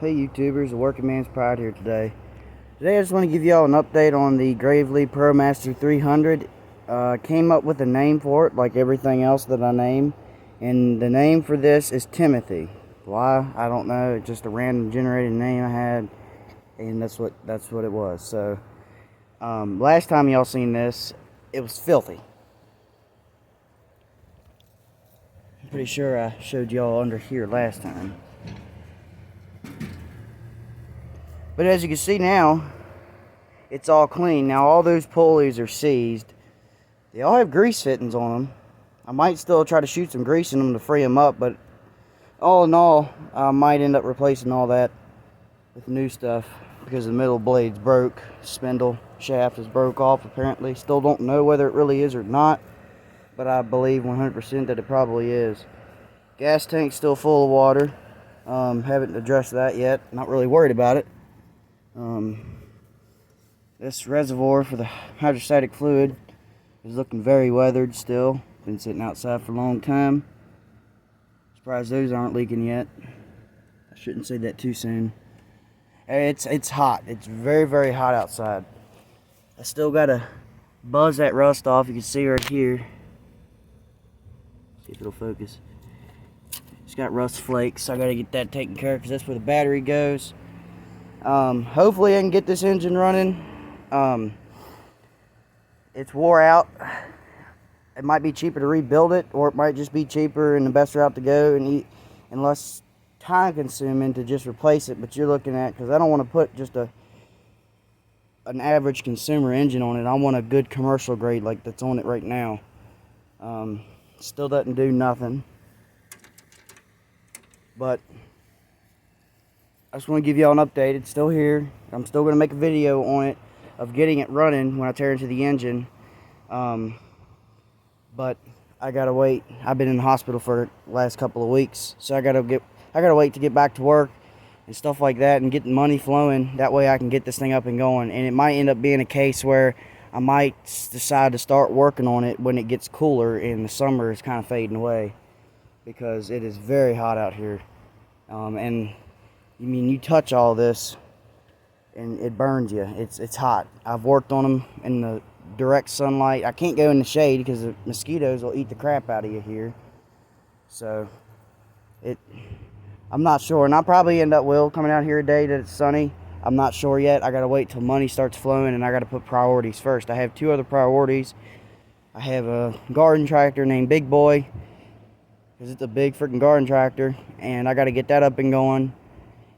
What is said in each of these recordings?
Hey YouTubers, the Working Man's Pride here today. Today I just want to give y'all an update on the Gravely ProMaster 300. Came up with a name for it like everything else that I name. And the name for this is Timothy. Why? I don't know. It's just a random generated name I had. And that's what it was. So, last time y'all seen this, it was filthy. I'm pretty sure I showed y'all under here last time. But as you can see now, it's all clean. Now all those pulleys are seized. They all have grease fittings on them. I might still try to shoot some grease in them to free them up, but all in all, I might end up replacing all that with new stuff because the middle blade's broke. Spindle shaft is broke off apparently. Still don't know whether it really is or not, but I believe 100% that it probably is. Gas tank's still full of water. Haven't addressed that yet. Not really worried about it. This reservoir for the hydrostatic fluid is looking very weathered still. Been sitting outside for a long time. Surprised those aren't leaking yet. I shouldn't say that too soon. It's hot. It's very, very hot outside. I still gotta buzz that rust off. You can see right here. See if it'll focus. It's got rust flakes. I gotta get that taken care of because that's where the battery goes. Hopefully I can get this engine running. It's wore out. It might be cheaper to rebuild it, or it might just be cheaper and the best route to go and less time consuming to just replace it. But you're looking at, because I don't want to put just an average consumer engine on it. I want a good commercial grade like that's on it right now. Still doesn't do nothing, but I just want to give y'all an update. It's still here. I'm still going to make a video on it of getting it running when I tear into the engine. But I gotta wait. I've been in the hospital for the last couple of weeks, so I gotta wait to get back to work and stuff like that and get the money flowing. That way I can get this thing up and going. And it might end up being a case where I might decide to start working on it when it gets cooler and the summer is kind of fading away, because it is very hot out here. And I mean, you touch all this and it burns you. It's hot. I've worked on them in the direct sunlight. I can't go in the shade because the mosquitoes will eat the crap out of you here. So I'm not sure, and I'll probably end up coming out here a day that it's sunny. I'm not sure yet. I gotta wait till money starts flowing, and I gotta put priorities first. I have two other priorities. I have a garden tractor named Big Boy, because it's a big freaking garden tractor, and I gotta get that up and going.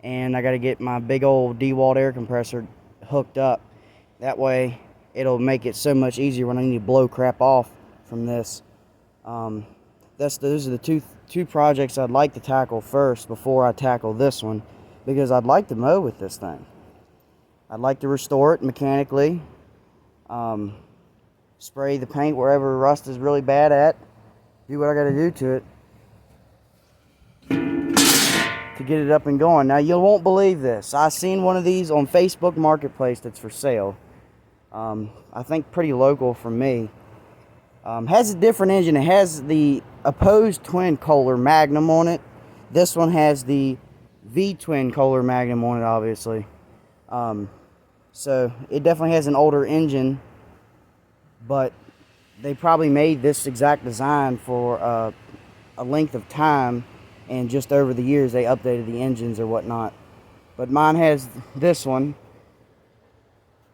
And I got to get my big old DeWalt air compressor hooked up. That way it'll make it so much easier when I need to blow crap off from this. Those are the two projects I'd like to tackle first before I tackle this one, because I'd like to mow with this thing. I'd like to restore it mechanically, spray the paint wherever rust is really bad at, do what I got to do to it to get it up and going. Now, you won't believe this. I seen one of these on Facebook Marketplace that's for sale. I think pretty local from me. Has a different engine. It has the opposed twin Kohler Magnum on it. This one has the V-twin Kohler Magnum on it, obviously. So it definitely has an older engine, but they probably made this exact design for a length of time, and just over the years they updated the engines or whatnot. But mine has this one.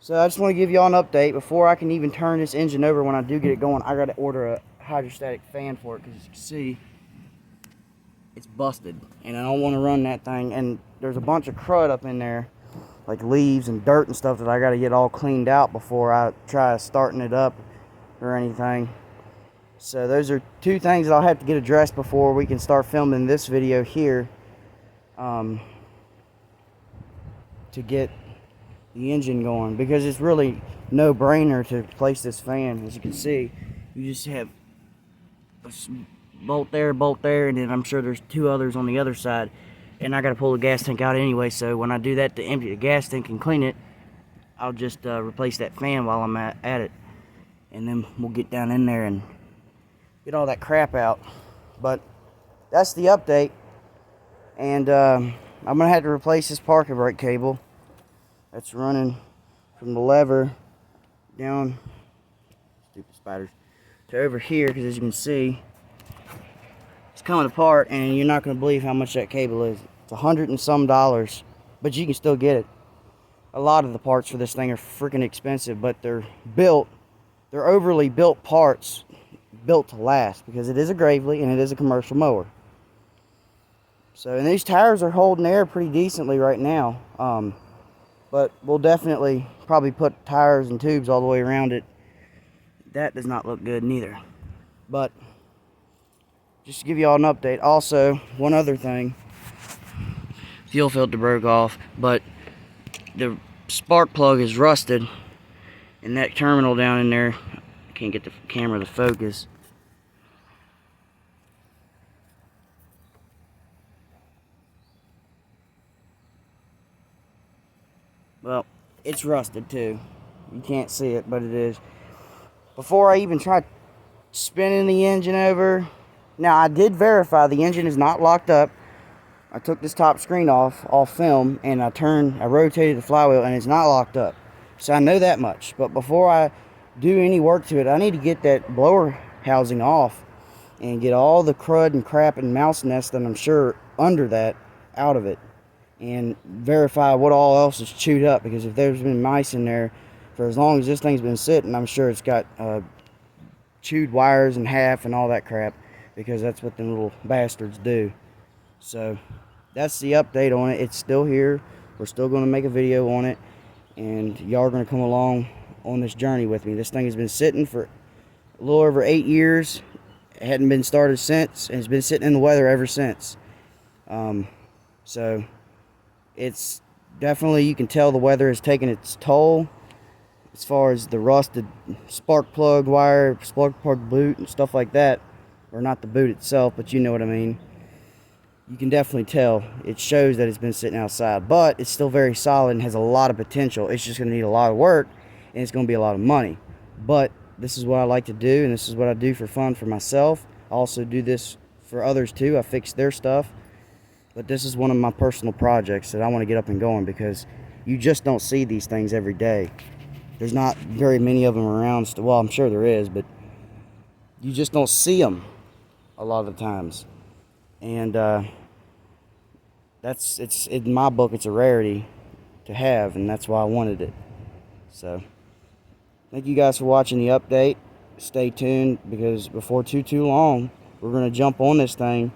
So I just want to give y'all an update. Before I can even turn this engine over when I do get it going, I got to order a hydrostatic fan for it, because as you can see, it's busted. And I don't want to run that thing. And there's a bunch of crud up in there, like leaves and dirt and stuff, that I got to get all cleaned out before I try starting it up or anything. So those are two things that I'll have to get addressed before we can start filming this video here, to get the engine going, because it's really no brainer to place this fan. As you can see, you just have a bolt there, and then I'm sure there's two others on the other side, and I got to pull the gas tank out anyway. So when I do that to empty the gas tank and clean it, I'll just replace that fan while I'm at it, and then we'll get down in there and get all that crap out. But that's the update. And I'm gonna have to replace this parking brake cable that's running from the lever down, stupid spiders, to over here, because as you can see, it's coming apart, and you're not gonna believe how much that cable is. It's $100 and some, but you can still get it. A lot of the parts for this thing are freaking expensive, but they're overly built parts, built to last, because it is a Gravely and it is a commercial mower. So, and these tires are holding air pretty decently right now, but we'll definitely probably put tires and tubes all the way around it. That does not look good neither. But just to give you all an update. Also, one other thing, fuel filter broke off, but the spark plug is rusted, and that terminal down in there, I can't get the camera to focus. Well, it's rusted too. You can't see it, but it is. Before I even tried spinning the engine over, now I did verify the engine is not locked up. I took this top screen off film, and I rotated the flywheel, and it's not locked up. So I know that much. But before I do any work to it, I need to get that blower housing off and get all the crud and crap and mouse nest that I'm sure under that out of it, and verify what all else is chewed up, because if there's been mice in there for as long as this thing's been sitting, I'm sure it's got chewed wires in half and all that crap, because that's what them little bastards do. So that's the update on it. It's still here. We're still going to make a video on it, and y'all are going to come along on this journey with me. This thing has been sitting for a little over 8 years. It hadn't been started since, and it's been sitting in the weather ever since. So it's definitely, you can tell the weather has taken its toll as far as the rusted spark plug wire, spark plug boot, and stuff like that. Or not the boot itself, but you know what I mean. You can definitely tell. It shows that it's been sitting outside, but it's still very solid and has a lot of potential. It's just going to need a lot of work, and it's going to be a lot of money. But this is what I like to do, and this is what I do for fun for myself. I also do this for others too. I fix their stuff. But this is one of my personal projects that I want to get up and going, because you just don't see these things every day. There's not very many of them around. Well, I'm sure there is, but you just don't see them a lot of the times. And it's in my book, it's a rarity to have, and that's why I wanted it. So thank you guys for watching the update. Stay tuned, because before too long, we're going to jump on this thing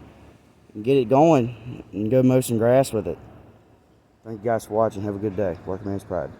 and get it going and go mow some grass with it. Thank you guys for watching. Have a good day. Workman's Pride.